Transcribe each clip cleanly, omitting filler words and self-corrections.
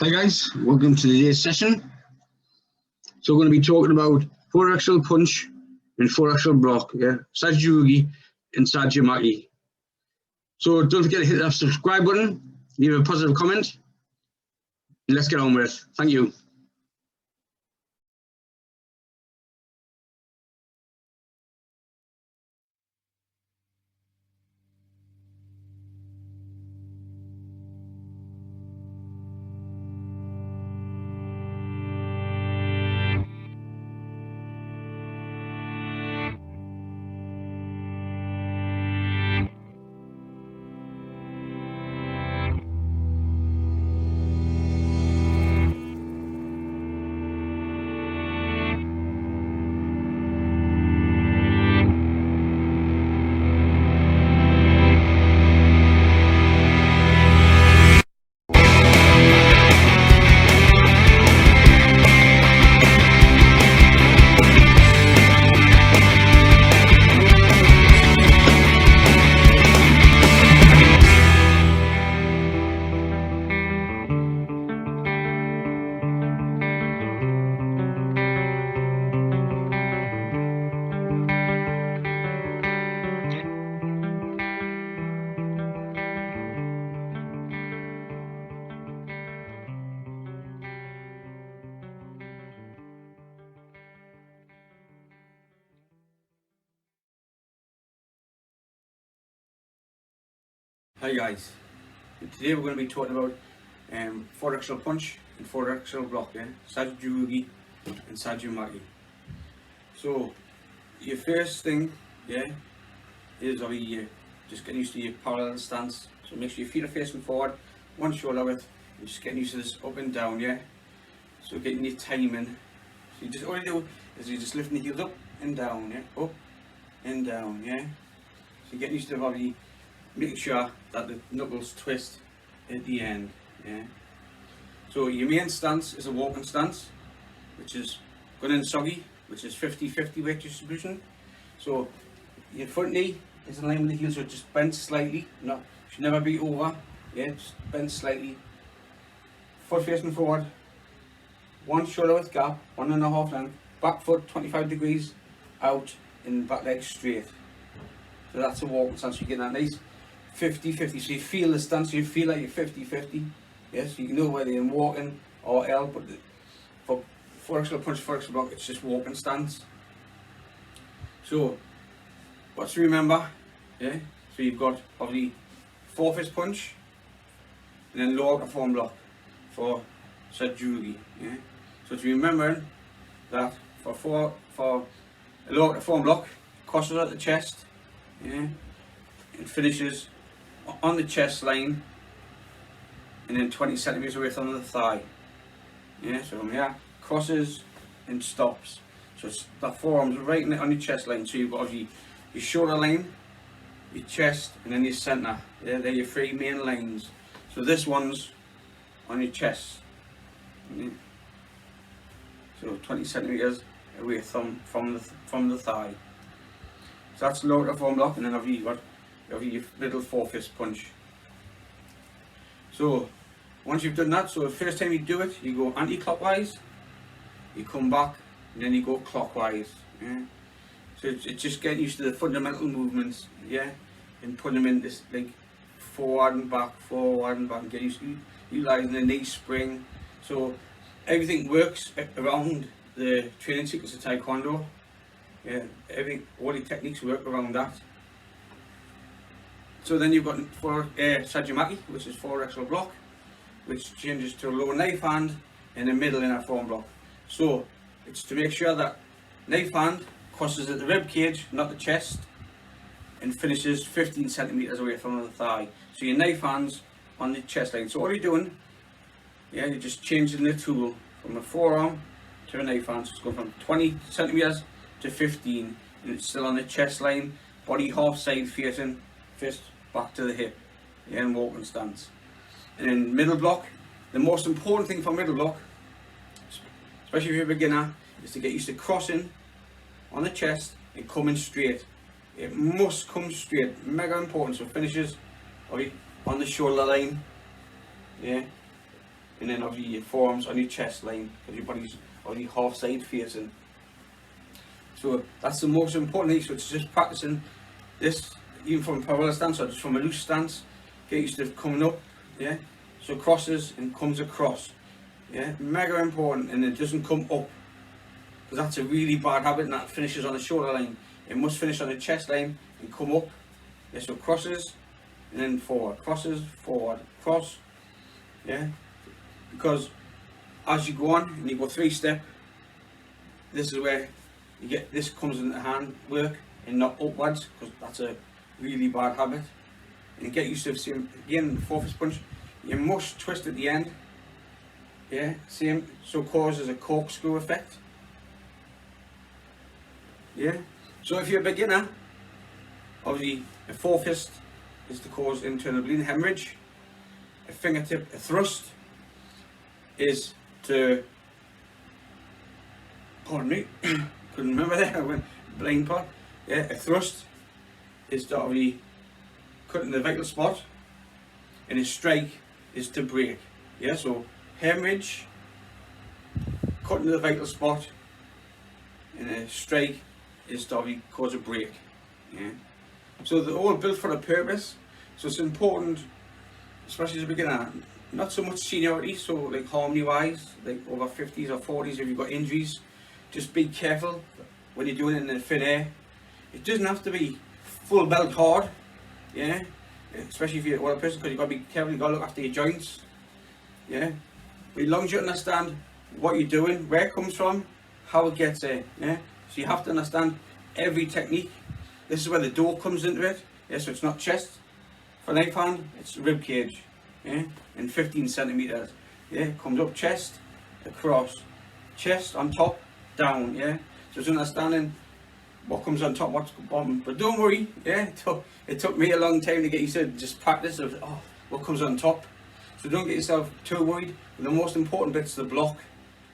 Hi guys, welcome to today's session. So we're going to be talking about 4-axle punch and 4-axle block, Sajugi and Sajimaki. So don't forget to hit that subscribe button, leave a positive comment, and let's get on with it. Thank you. Hi guys, today we're going to be talking about 4-axle punch and 4-axle block, Sajugi and Sajimaki. So your first thing, is obviously just getting used to your parallel stance. So make sure your feet are facing forward, one shoulder width, and just getting used to this up and down, So getting your timing. So you just all you do is you just lifting the heels up and down, up and down, So you're getting used to obviously making sure that the knuckles twist at the end, So your main stance is a walking stance, which is going in soggy, which is 50-50 weight distribution. So your front knee is in line with the heel, so just bend slightly, should never be over, just bend slightly. Foot facing forward, one shoulder width gap, 1.5 length, back foot 25 degrees out, and back leg straight. So that's a walking stance, you get that nice 50-50, so you feel the stance, you feel like you're 50-50, so you know whether you're walking or L, but for 4-axle punch, 4-axle block, it's just walking stance. So, what to remember, so you've got obviously 4-fist punch, and then lower form block for Sajugi, So to remember that for a lower form block, crosses at the chest, it finishes on the chest line and then 20 centimeters away from the thigh. So from here, crosses and stops. So it's that forearm's right on your chest line. So you've got obviously your shoulder line, your chest, and then your centre. They're your 3 main lines. So this one's on your chest. So 20 centimeters away from the thigh. So that's lower form block, and then obviously you've got your little 4-fist punch. So once you've done that, so the first time you do it, you go anti-clockwise, you come back, and then you go clockwise. So it's just getting used to the fundamental movements, and putting them in this like forward and back, and get used to utilising the knee spring. So everything works around the training sequence of taekwondo. All the techniques work around that. So then you've got for Sajimaki, which is 4-axle block, which changes to a low knife hand and a middle inner form block. So it's to make sure that knife hand crosses at the rib cage, not the chest, and finishes 15 centimeters away from the thigh. So your knife hand's on the chest line. So all you're doing, you're just changing the tool from a forearm to a knife hand. So it's going from 20 centimeters to 15, and it's still on the chest line, body half side facing, fist back to the hip, and walking stance. And then middle block, the most important thing for middle block, especially if you're a beginner, is to get used to crossing on the chest and coming straight. It must come straight, mega important. So finishes on the shoulder line, and then obviously your forearms on your chest line, because your body's only half side facing. So that's the most important thing. So it's just practicing this, even from a parallel stance or just from a loose stance. Get used to coming up, yeah. So crosses and comes across, yeah. Mega important, and it doesn't come up, because that's a really bad habit, and that finishes on the shoulder line. It must finish on the chest line and come up. Yeah, so crosses and then forward, crosses, forward, cross, yeah. Because as you go on and you go 3-step, this is where you get, this comes into hand work and not upwards, because that's a really bad habit. And get used to the same, again, 4-fist punch, you must twist at the end, yeah, same, so causes a corkscrew effect, yeah. So if you're a beginner, obviously a 4-fist is to cause internal bleeding, hemorrhage. A fingertip, a thrust is to, pardon me, couldn't remember that, I went blind part. Yeah, a thrust is to obviously cut in the vital spot, and a strike is to break. Yeah, so hemorrhage, cut into the vital spot, and a strike is to obviously cause a break. Yeah, so they're all built for a purpose. So it's important, especially as a beginner, not so much seniority, so like harmony wise, like over 50s or 40s, if you've got injuries, just be careful when you're doing it in the thin air. It doesn't have to be full belt hard, yeah, especially if you're an older person, because you've got to be careful, you've got to look after your joints, yeah. But as long as you understand what you're doing, where it comes from, how it gets there, yeah. So you have to understand every technique. This is where the door comes into it, yeah. So it's not chest for knife hand, it's rib cage, yeah, and 15 centimeters, yeah. Comes up chest, across, chest on top, down, yeah. So it's understanding what comes on top, what's bottom. But don't worry, yeah, it took me a long time to get used to just practice of what comes on top. So don't get yourself too worried. The most important bit's the block.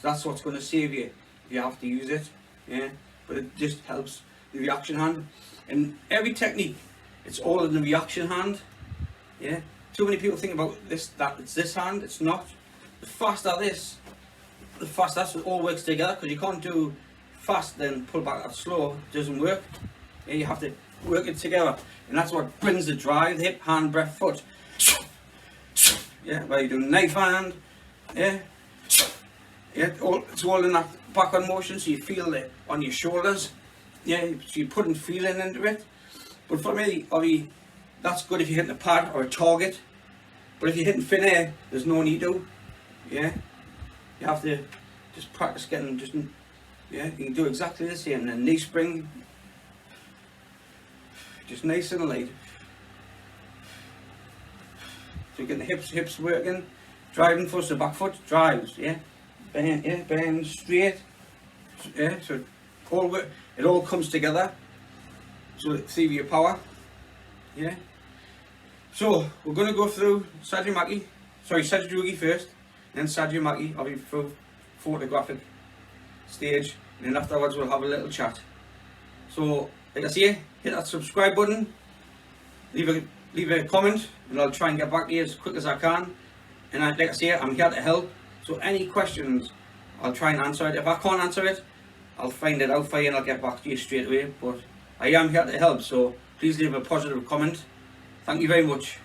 That's what's going to save you if you have to use it, yeah. But it just helps the reaction hand. And every technique, it's all in the reaction hand, yeah. Too many people think about this, that it's this hand. It's not. The faster this, the faster that all works together, because you can't do fast then pull back that slow. It doesn't work. Yeah, you have to work it together, and that's what brings the drive. Hip, hand, breath, foot. Yeah, whether you're doing knife hand, yeah, yeah, it's all in that backward motion, so you feel it on your shoulders. Yeah, so you're putting feeling into it. But for me, obviously, that's good if you're hitting a pad or a target. But if you're hitting thin air, there's no need to. Yeah, you have to just practice getting just. Yeah, you can do exactly the same. And then knee spring, just nice and light. So you're getting the hips working, driving foot, so back foot drives, yeah, bend straight, yeah. So it all comes together. So see your power, yeah. So we're going to go through Sajugi first, then Sajumaki, obviously through photographic stage, and then afterwards we'll have a little chat. So like I say, hit that subscribe button, leave a comment, and I'll try and get back to you as quick as I can. And like I say, I'm here to help, so any questions I'll try and answer it. If I can't answer it, I'll find it out for you and I'll get back to you straight away. But I am here to help, so please leave a positive comment. Thank you very much.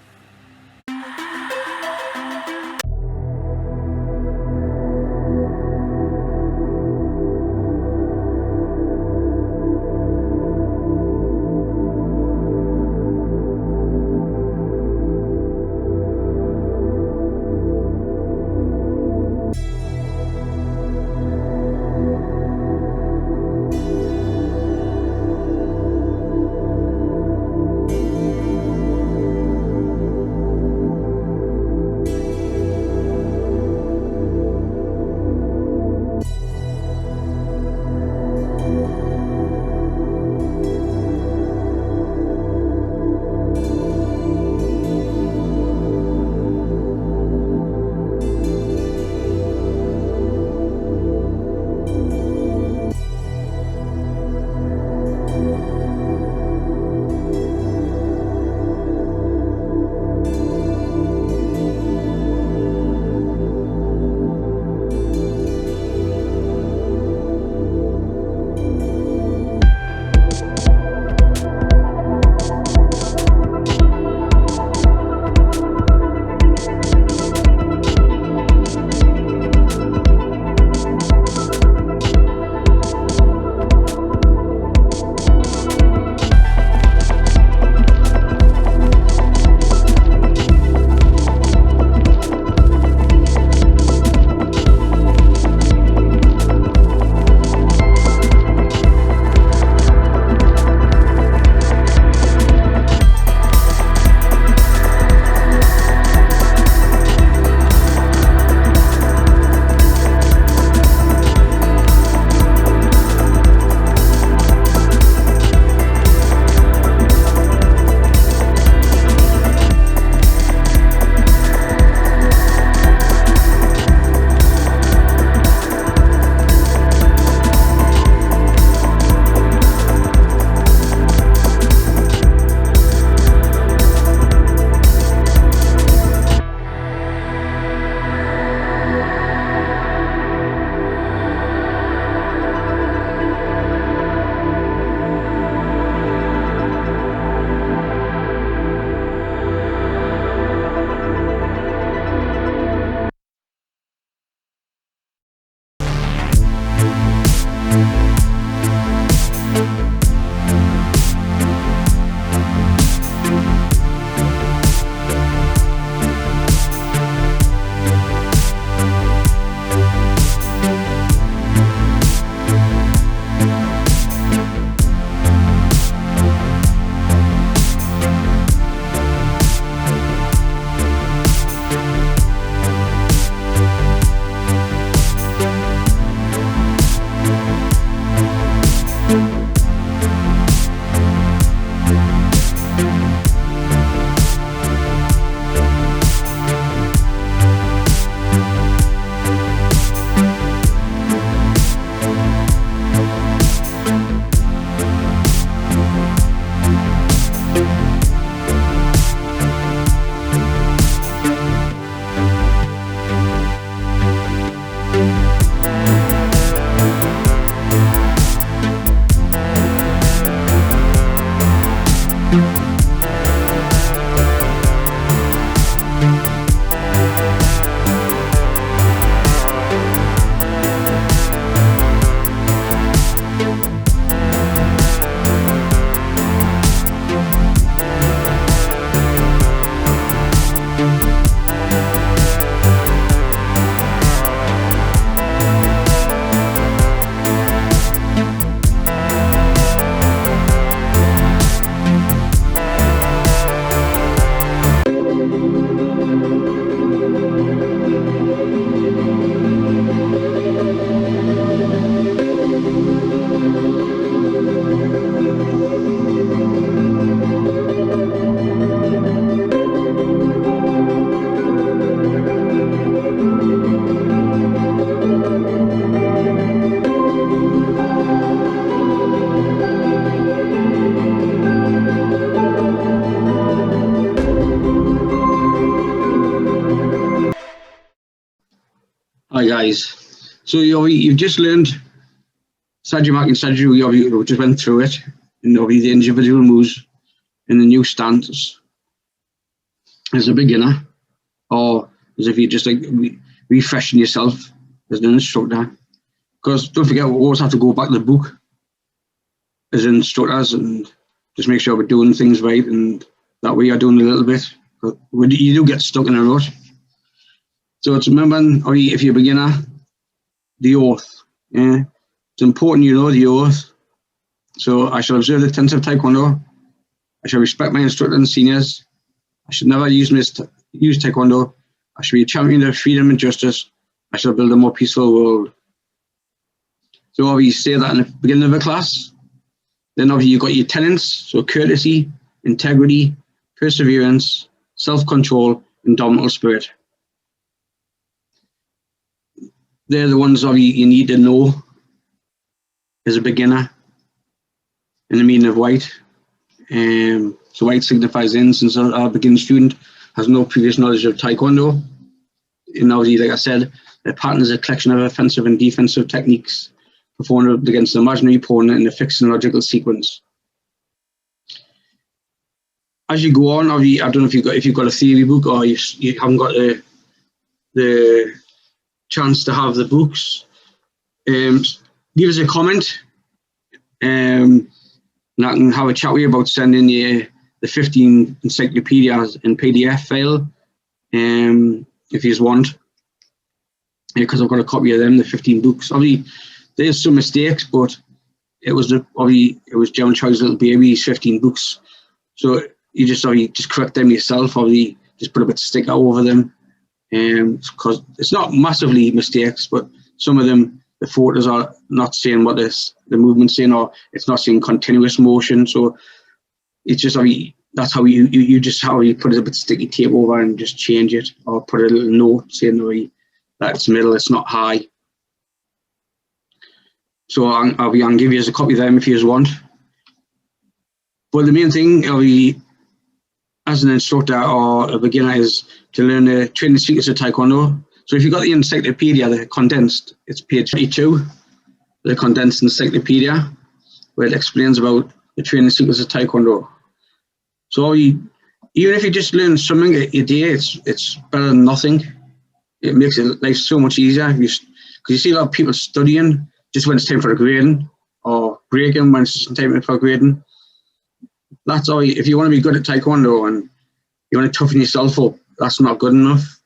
Hi guys. So you've just learned Sajimaki and Sajugi. You just went through it, and the individual moves and the new stance as a beginner, or as if you're just like refreshing yourself as an instructor. Because don't forget, we always have to go back to the book as instructors and just make sure we're doing things right, and that we are doing a little bit. But you do get stuck in a rut. So it's remembering, or if you're a beginner, the oath. Yeah, it's important you know the oath. So I shall observe the tenets of Taekwondo. I shall respect my instructors and seniors. I should never use Taekwondo. I should be a champion of freedom and justice. I shall build a more peaceful world. So obviously you say that in the beginning of a class. Then obviously you've got your tenets, so courtesy, integrity, perseverance, self-control, and dominant spirit. They're the ones obviously you need to know as a beginner in the meaning of white. So white signifies in, since our beginning student has no previous knowledge of Taekwondo. And obviously, like I said, the pattern is a collection of offensive and defensive techniques performed against an imaginary opponent in a fixed and logical sequence. As you go on, obviously, I don't know if you've got a theory book or you haven't got the chance to have the books. Give us a comment. And I can have a chat with you about sending you the 15 encyclopedias in PDF file, if you want, because I've got a copy of them, the 15 books. Obviously, there's some mistakes, but it was Gemma Choi's little baby's 15 books, so you just correct them yourself. Obviously, just put a bit of sticker over them, because it's not massively mistakes, but some of them, the photos are not saying what the movement's saying, or it's not saying continuous motion. So it's just that's how you put a bit of sticky tape over and just change it, or put a little note saying that it's middle, it's not high. So I'll give you a copy of them if you want. But the main thing as an instructor or a beginner is to learn the training secrets of Taekwondo. So if you've got the encyclopedia, the condensed, it's page 32, the condensed encyclopedia, where it explains about the training secrets of Taekwondo. So even if you just learn something a day, it's better than nothing. It makes life so much easier. Because you see a lot of people studying just when it's time for a grading, or breaking when it's time for grading. That's all. If you want to be good at Taekwondo and you want to toughen yourself up, that's not good enough.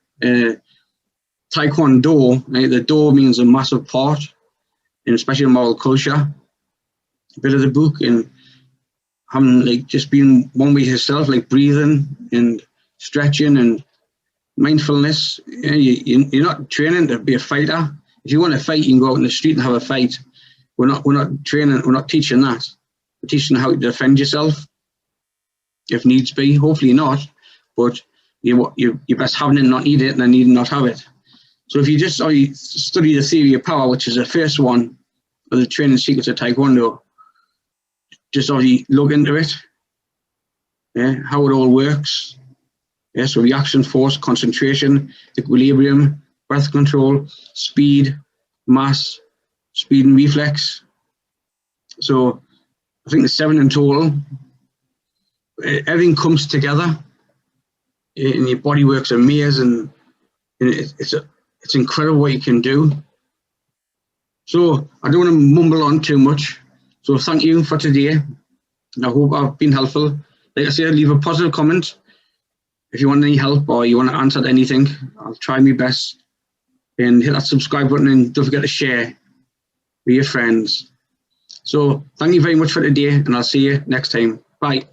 Taekwondo, the do means a massive part, and especially in moral culture. A bit of the book, and having just being one with yourself, like breathing and stretching and mindfulness. You're not training to be a fighter. If you want to fight, you can go out in the street and have a fight. We're not training. We're not teaching that. We're teaching how to defend yourself, if needs be. Hopefully not, but you're best having it, not need it, and need not have it. So if you just study the theory of power, which is the first one of the training secrets of Taekwondo, just look into it, how it all works. So reaction, force, concentration, equilibrium, breath control, speed, mass, speed and reflex. So I think there's 7 in total. Everything comes together, and your body works amazing. And it's incredible what you can do. So I don't want to mumble on too much. So thank you for today. I hope I've been helpful. Like I said, leave a positive comment if you want any help or you want to answer anything. I'll try my best. And hit that subscribe button, and don't forget to share with your friends. So thank you very much for today, and I'll see you next time. Bye.